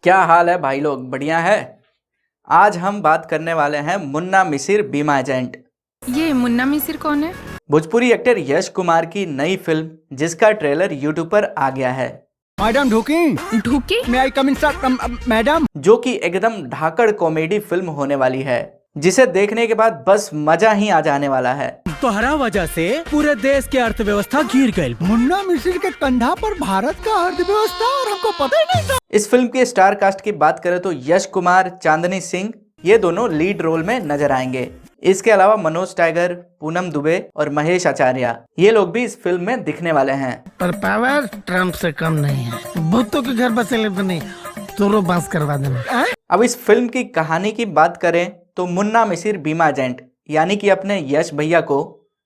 क्या हाल है भाई लोग, बढ़िया है। आज हम बात करने वाले हैं मुन्ना मिसिर बीमा एजेंट। ये मुन्ना मिसिर कौन है? भोजपुरी एक्टर यश कुमार की नई फिल्म जिसका ट्रेलर यूट्यूब पर आ गया है। मैडम ढूकी मैं आई कम इन मैडम, जो कि एकदम धाकड़ कॉमेडी फिल्म होने वाली है, जिसे देखने के बाद बस मजा ही आ जाने वाला है। तोहरा वजह से पूरे देश की अर्थव्यवस्था गिर गई। मुन्ना मिसिर के कंधा पर भारत का अर्थव्यवस्था और हमको पता ही नहीं था। इस फिल्म के स्टार कास्ट की बात करें तो यश कुमार, चांदनी सिंह ये दोनों लीड रोल में नजर आएंगे। इसके अलावा मनोज टाइगर, पूनम दुबे और महेश आचार्य ये लोग भी इस फिल्म में दिखने वाले हैं। पर पावर ट्रम्प से कम नहीं है। भूतों के घर बसे नहीं तो बस करवा देना। अब इस फिल्म की कहानी की बात करें तो मुन्ना मिसिर बीमा एजेंट यानी कि अपने यश भैया को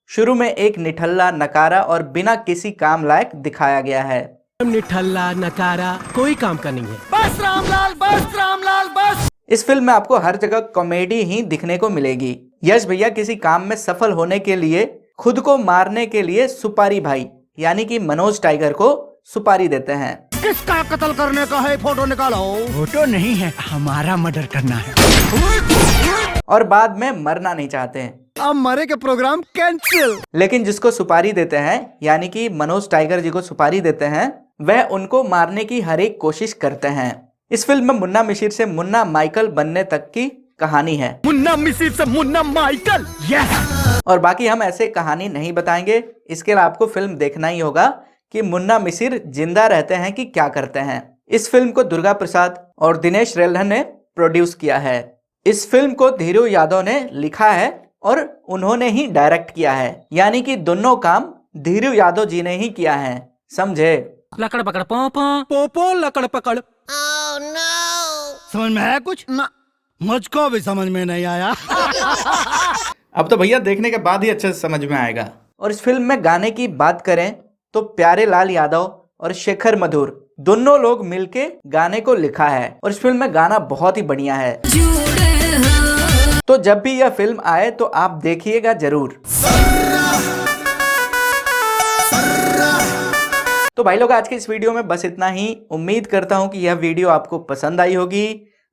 शुरू में एक निठल्ला, नकारा और बिना किसी काम लायक दिखाया गया है। निठल्ला नकारा कोई काम का नहीं है। बस रामलाल, बस रामलाल, बस। इस फिल्म में आपको हर जगह कॉमेडी ही दिखने को मिलेगी। यश भैया किसी काम में सफल होने के लिए खुद को मारने के लिए सुपारी भाई यानी कि मनोज टाइगर को सुपारी देते हैं। किसका कत्ल करने का है? फोटो निकालो। फोटो नहीं है, हमारा मर्डर करना है। और बाद में मरना नहीं चाहते हैं। अब मरे के प्रोग्राम कैंसिल। लेकिन जिसको सुपारी देते हैं यानी कि मनोज टाइगर जी को सुपारी देते हैं, वह उनको मारने की हर एक कोशिश करते हैं। इस फिल्म में मुन्ना मिसिर से मुन्ना माइकल बनने तक की कहानी है। मुन्ना मिसिर से मुन्ना माइकल, यस। और बाकी हम ऐसे कहानी नहीं बताएंगे। इसके लिए आपको फिल्म देखना ही होगा कि मुन्ना मिसिर जिंदा रहते हैं कि क्या करते हैं। इस फिल्म को दुर्गा प्रसाद और दिनेश रेल्हन ने प्रोड्यूस किया है। इस फिल्म को धीरू यादव ने लिखा है और उन्होंने ही डायरेक्ट किया है, यानी कि दोनों काम धीरू यादव जी ने ही किया है, समझे? लकड़ पकड़ पोपो लकड़ पकड़। समझ में आया कुछ? ना, मुझको भी समझ में नहीं आया। अब तो भैया देखने के बाद ही अच्छे से समझ में आएगा। और इस फिल्म में गाने की बात करें तो प्यारे लाल यादव और शेखर मधुर दोनों लोग मिलके गाने को लिखा है। और इस फिल्म में गाना बहुत ही बढ़िया है। तो जब भी यह फिल्म आए तो आप देखिएगा जरूर। तो भाई लोग आज के इस वीडियो में बस इतना ही। उम्मीद करता हूं कि यह वीडियो आपको पसंद आई होगी।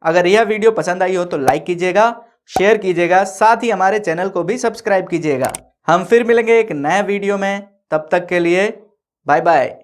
अगर यह वीडियो पसंद आई हो तो लाइक कीजिएगा, शेयर कीजिएगा, साथ ही हमारे चैनल को भी सब्सक्राइब कीजिएगा। हम फिर मिलेंगे एक नए वीडियो में, तब तक के लिए बाय बाय।